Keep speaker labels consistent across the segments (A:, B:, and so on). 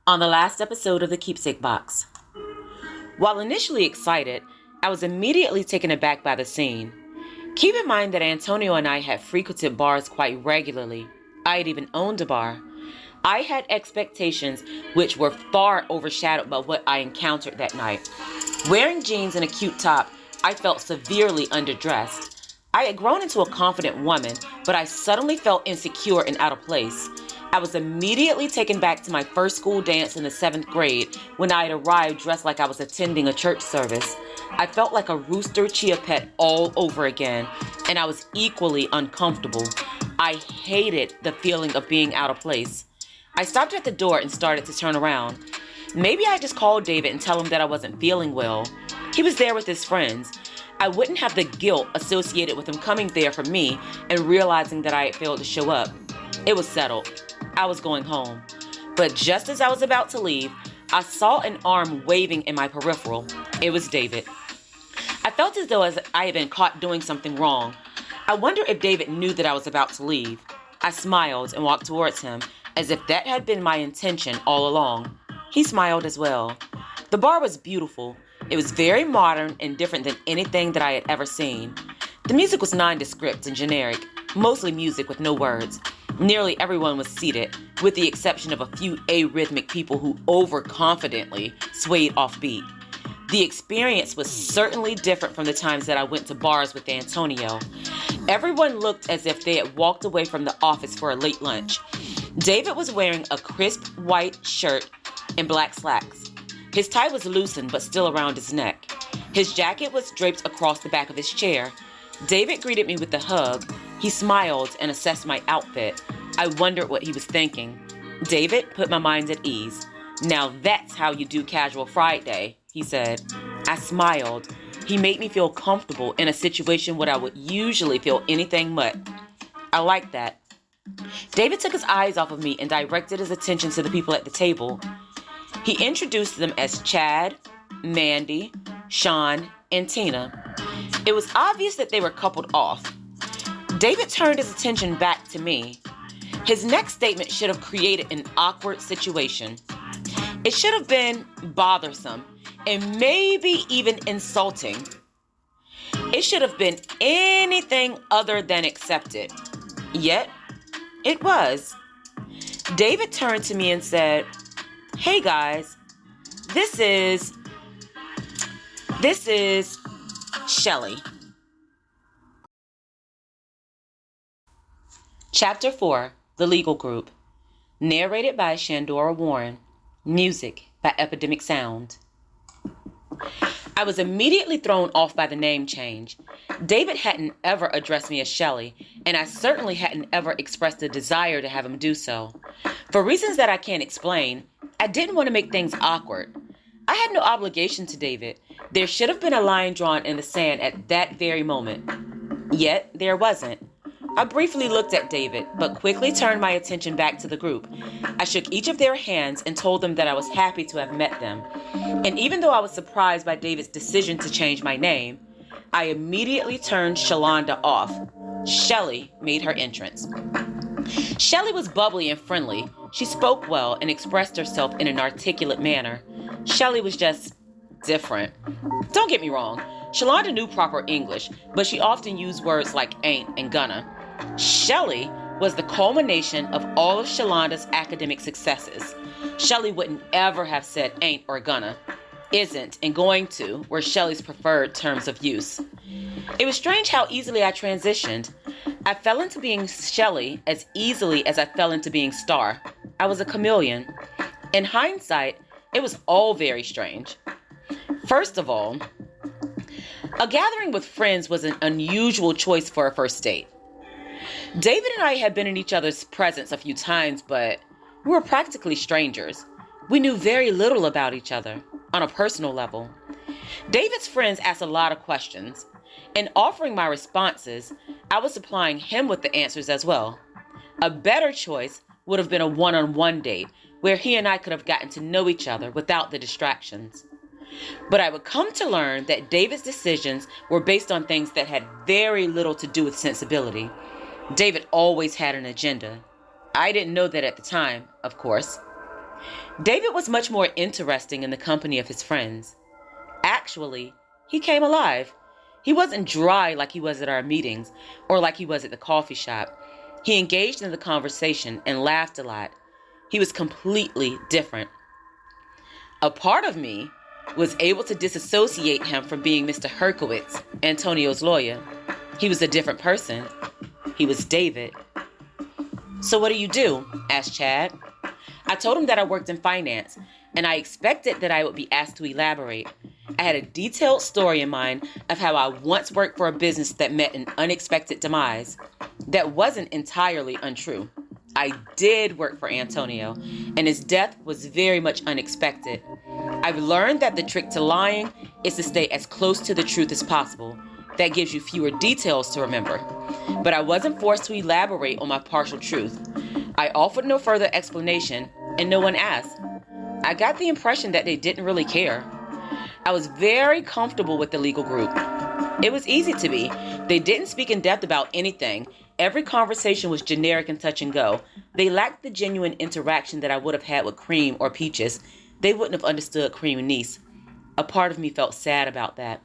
A: on the last episode of the Keepsake box. While initially excited, I was immediately taken aback by the scene. Keep in mind that Antonio and I had frequented bars quite regularly. I had even owned a bar. I had expectations which were far overshadowed by what I encountered that night. Wearing jeans and a cute top, I felt severely underdressed. I had grown into a confident woman, but I suddenly felt insecure and out of place. I was immediately taken back to my first school dance in the 7th grade when I had arrived dressed like I was attending a church service. I felt like a rooster chia pet all over again, and I was equally uncomfortable. I hated the feeling of being out of place. I stopped at the door and started to turn around. Maybe I just called David and tell him that I wasn't feeling well. He was there with his friends. I wouldn't have the guilt associated with him coming there for me and realizing that I had failed to show up. It was settled. I was going home. But just as I was about to leave, I saw an arm waving in my peripheral. It was David. I felt as though I had been caught doing something wrong. I wondered if David knew that I was about to leave. I smiled and walked towards him, as if that had been my intention all along. He smiled as well. The bar was beautiful. It was very modern and different than anything that I had ever seen. The music was nondescript and generic, mostly music with no words. Nearly everyone was seated, with the exception of a few arrhythmic people who overconfidently swayed offbeat. The experience was certainly different from the times that I went to bars with Antonio. Everyone looked as if they had walked away from the office for a late lunch. David was wearing a crisp white shirt and black slacks. His tie was loosened but still around his neck. His jacket was draped across the back of his chair. David greeted me with a hug. He smiled and assessed my outfit. I wondered what he was thinking. David put my mind at ease. "Now that's how you do casual Friday," he said. I smiled. He made me feel comfortable in a situation where I would usually feel anything but. I liked that. David took his eyes off of me and directed his attention to the people at the table. He introduced them as Chad, Mandy, Sean, and Tina. It was obvious that they were coupled off. David turned his attention back to me. His next statement should have created an awkward situation. It should have been bothersome and maybe even insulting. It should have been anything other than accepted. Yet, it was. David turned to me and said, "Hey guys, this is Shelly." Chapter 4, The Legal Group. Narrated by Shandora Warren. Music by Epidemic Sound. I was immediately thrown off by the name change. David hadn't ever addressed me as Shelly, and I certainly hadn't ever expressed a desire to have him do so. For reasons that I can't explain, I didn't want to make things awkward. I had no obligation to David. There should have been a line drawn in the sand at that very moment. Yet, there wasn't. I briefly looked at David, but quickly turned my attention back to the group. I shook each of their hands and told them that I was happy to have met them. And even though I was surprised by David's decision to change my name, I immediately turned Shelonda off. Shelly made her entrance. Shelly was bubbly and friendly. She spoke well and expressed herself in an articulate manner. Shelly was just different. Don't get me wrong, Shelonda knew proper English, but she often used words like ain't and gonna. Shelly was the culmination of all of Shelonda's academic successes. Shelly wouldn't ever have said ain't or gonna. Isn't and going to were Shelly's preferred terms of use. It was strange how easily I transitioned. I fell into being Shelly as easily as I fell into being Star. I was a chameleon. In hindsight, it was all very strange. First of all, a gathering with friends was an unusual choice for a first date. David and I had been in each other's presence a few times, but we were practically strangers. We knew very little about each other on a personal level. David's friends asked a lot of questions. In offering my responses, I was supplying him with the answers as well. A better choice would have been a one-on-one date where he and I could have gotten to know each other without the distractions. But I would come to learn that David's decisions were based on things that had very little to do with sensibility. David always had an agenda. I didn't know that at the time, of course. David was much more interesting in the company of his friends. Actually, he came alive. He wasn't dry like he was at our meetings or like he was at the coffee shop. He engaged in the conversation and laughed a lot. He was completely different. A part of me was able to disassociate him from being Mr. Herkowitz, Antonio's lawyer. He was a different person. He was David. "So what do you do?" asked Chad. I told him that I worked in finance, and I expected that I would be asked to elaborate. I had a detailed story in mind of how I once worked for a business that met an unexpected demise. That wasn't entirely untrue. I did work for Antonio, and his death was very much unexpected. I've learned that the trick to lying is to stay as close to the truth as possible. That gives you fewer details to remember. But I wasn't forced to elaborate on my partial truth. I offered no further explanation, and no one asked. I got the impression that they didn't really care. I was very comfortable with the legal group. It was easy to be. They didn't speak in depth about anything. Every conversation was generic and touch and go. They lacked the genuine interaction that I would have had with Cream or Peaches. They wouldn't have understood Cream and Niece. A part of me felt sad about that.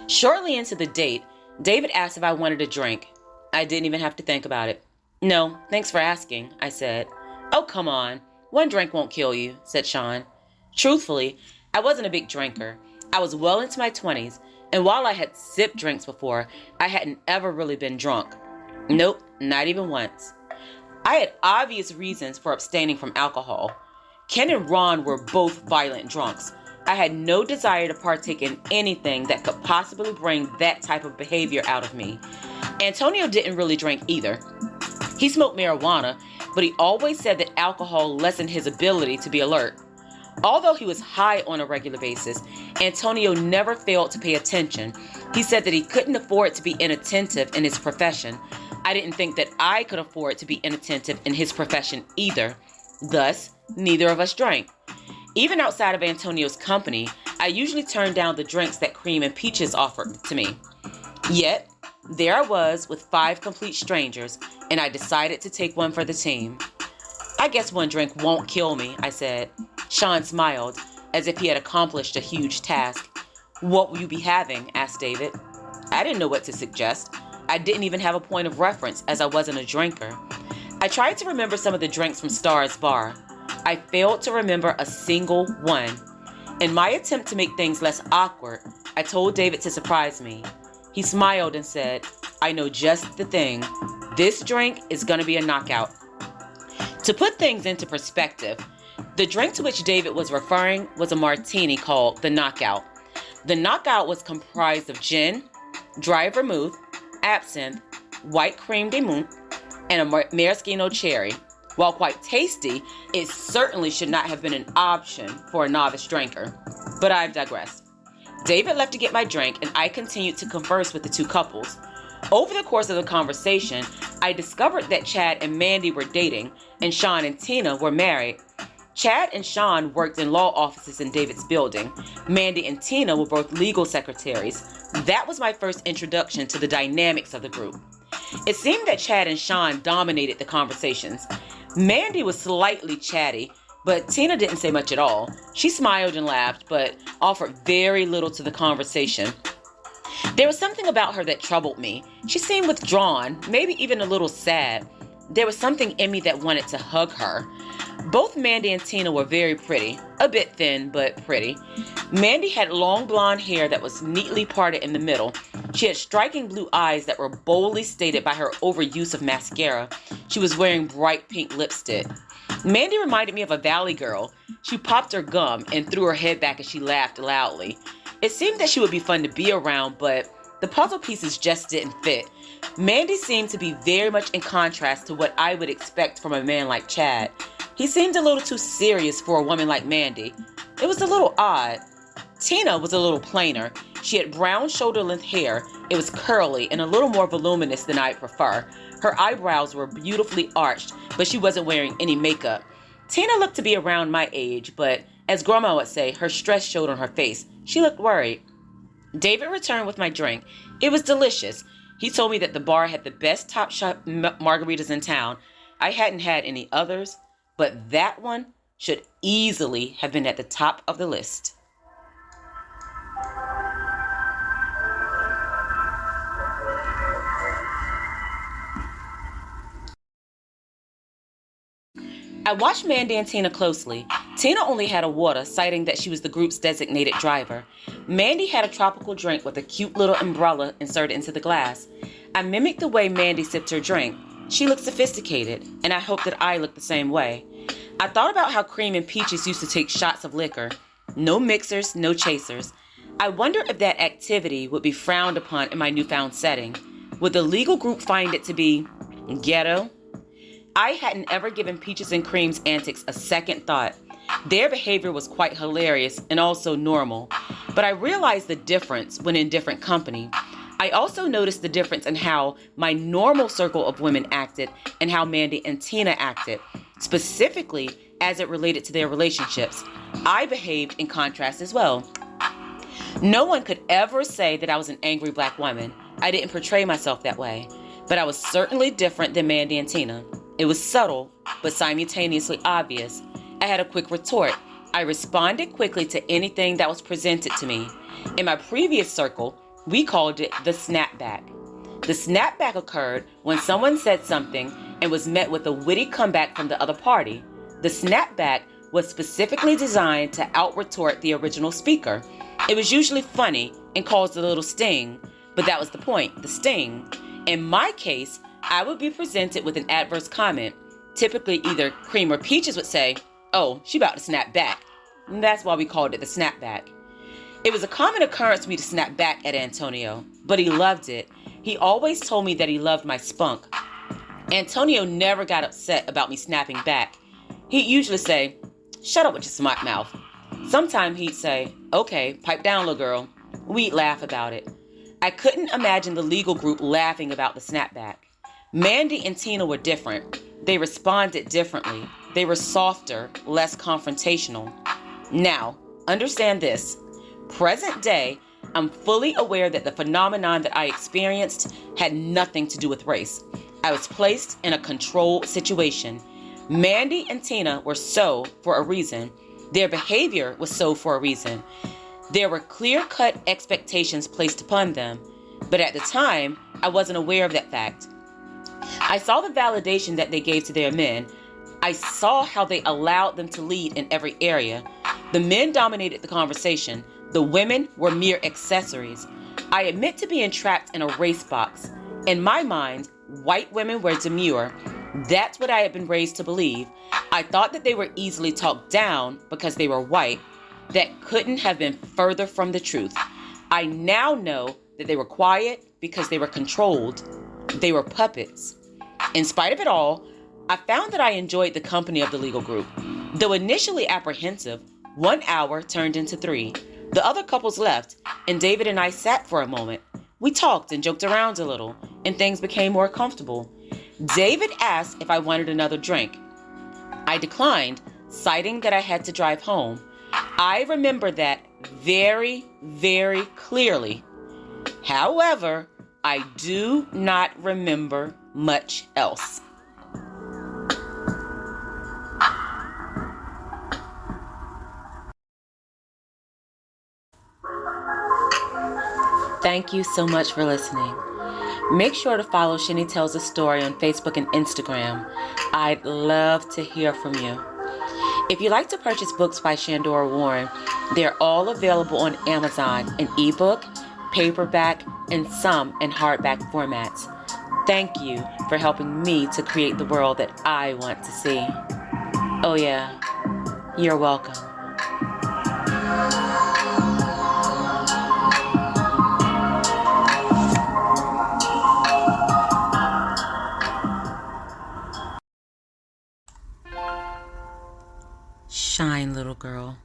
A: Shortly into the date, David asked if I wanted a drink. I didn't even have to think about it. "No, thanks for asking," I said. "Oh, come on. One drink won't kill you," said Sean. Truthfully, I wasn't a big drinker. I was well into my 20s, and while I had sipped drinks before, I hadn't ever really been drunk. Nope, not even once. I had obvious reasons for abstaining from alcohol. Ken and Ron were both violent drunks. I had no desire to partake in anything that could possibly bring that type of behavior out of me. Antonio didn't really drink either. He smoked marijuana, but he always said that alcohol lessened his ability to be alert. Although he was high on a regular basis, Antonio never failed to pay attention. He said that he couldn't afford to be inattentive in his profession. I didn't think that I could afford to be inattentive in his profession either. Thus, neither of us drank. Even outside of Antonio's company, I usually turned down the drinks that Cream and Peaches offered to me. Yet, there I was with 5 complete strangers, and I decided to take one for the team. "I guess one drink won't kill me," I said. Sean smiled, as if he had accomplished a huge task. "What will you be having?" asked David. I didn't know what to suggest. I didn't even have a point of reference, as I wasn't a drinker. I tried to remember some of the drinks from Star's bar. I failed to remember a single one. In my attempt to make things less awkward, I told David to surprise me. He smiled and said, "I know just the thing. This drink is going to be a knockout." To put things into perspective, the drink to which David was referring was a martini called the Knockout. The Knockout was comprised of gin, dry vermouth, absinthe, white creme de menthe, and a maraschino cherry. While quite tasty, it certainly should not have been an option for a novice drinker. But I've digressed. David left to get my drink, and I continued to converse with the two couples. Over the course of the conversation, I discovered that Chad and Mandy were dating, and Sean and Tina were married. Chad and Sean worked in law offices in David's building. Mandy and Tina were both legal secretaries. That was my first introduction to the dynamics of the group. It seemed that Chad and Sean dominated the conversations. Mandy was slightly chatty, but Tina didn't say much at all. She smiled and laughed, but offered very little to the conversation. There was something about her that troubled me. She seemed withdrawn, maybe even a little sad. There was something in me that wanted to hug her. Both Mandy and Tina were very pretty, a bit thin, but pretty. Mandy had long blonde hair that was neatly parted in the middle. She had striking blue eyes that were boldly stated by her overuse of mascara. She was wearing bright pink lipstick. Mandy reminded me of a valley girl. She popped her gum and threw her head back as she laughed loudly. It seemed that she would be fun to be around, but the puzzle pieces just didn't fit. Mandy seemed to be very much in contrast to what I would expect from a man like Chad. He seemed a little too serious for a woman like Mandy. It was a little odd. Tina was a little plainer. She had brown shoulder-length hair. It was curly and a little more voluminous than I'd prefer. Her eyebrows were beautifully arched, but she wasn't wearing any makeup. Tina looked to be around my age, but as Grandma would say, her stress showed on her face. She looked worried. David returned with my drink. It was delicious. He told me that the bar had the best top shot margaritas in town. I hadn't had any others, but that one should easily have been at the top of the list. I watched Mandy and Tina closely. Tina only had a water, citing that she was the group's designated driver. Mandy had a tropical drink with a cute little umbrella inserted into the glass. I mimicked the way Mandy sipped her drink. She looked sophisticated, and I hoped that I looked the same way. I thought about how Cream and Peaches used to take shots of liquor. No mixers, no chasers. I wonder if that activity would be frowned upon in my newfound setting. Would the legal group find it to be ghetto? I hadn't ever given Peaches and Cream's antics a second thought. Their behavior was quite hilarious and also normal, but I realized the difference when in different company. I also noticed the difference in how my normal circle of women acted and how Mandy and Tina acted, specifically as it related to their relationships. I behaved in contrast as well. No one could ever say that I was an angry black woman. I didn't portray myself that way, but I was certainly different than Mandy and Tina. It was subtle, but simultaneously obvious. I had a quick retort. I responded quickly to anything that was presented to me. In my previous circle, we called it the snapback. The snapback occurred when someone said something and was met with a witty comeback from the other party. The snapback was specifically designed to out-retort the original speaker. It was usually funny and caused a little sting, but that was the point, the sting. In my case, I would be presented with an adverse comment. Typically, either Cream or Peaches would say, "Oh, she about to snap back." And that's why we called it the snapback. It was a common occurrence for me to snap back at Antonio, but he loved it. He always told me that he loved my spunk. Antonio never got upset about me snapping back. He'd usually say, "Shut up with your smart mouth." Sometimes he'd say, "Okay, pipe down, little girl." We'd laugh about it. I couldn't imagine the legal group laughing about the snapback. Mandy and Tina were different. They responded differently. They were softer, less confrontational. Now, understand this. Present day, I'm fully aware that the phenomenon that I experienced had nothing to do with race. I was placed in a controlled situation. Mandy and Tina were so for a reason. Their behavior was so for a reason. There were clear-cut expectations placed upon them, but at the time, I wasn't aware of that fact. I saw the validation that they gave to their men. I saw how they allowed them to lead in every area. The men dominated the conversation. The women were mere accessories. I admit to being trapped in a race box. In my mind, white women were demure. That's what I had been raised to believe. I thought that they were easily talked down because they were white. That couldn't have been further from the truth. I now know that they were quiet because they were controlled. They were puppets. In spite of it all, I found that I enjoyed the company of the legal group. Though initially apprehensive, 1 hour turned into 3. The other couples left, and David and I sat for a moment. We talked and joked around a little, and things became more comfortable. David asked if I wanted another drink. I declined, citing that I had to drive home. I remember that very, very clearly. However, I do not remember much else. Thank you so much for listening. Make sure to follow Shinny Tells a Story on Facebook and Instagram. I'd love to hear from you. If you'd like to purchase books by Shandora Warren, they're all available on Amazon in ebook, paperback, and some in hardback formats. Thank you for helping me to create the world that I want to see. Oh yeah, you're welcome. Shine, little girl.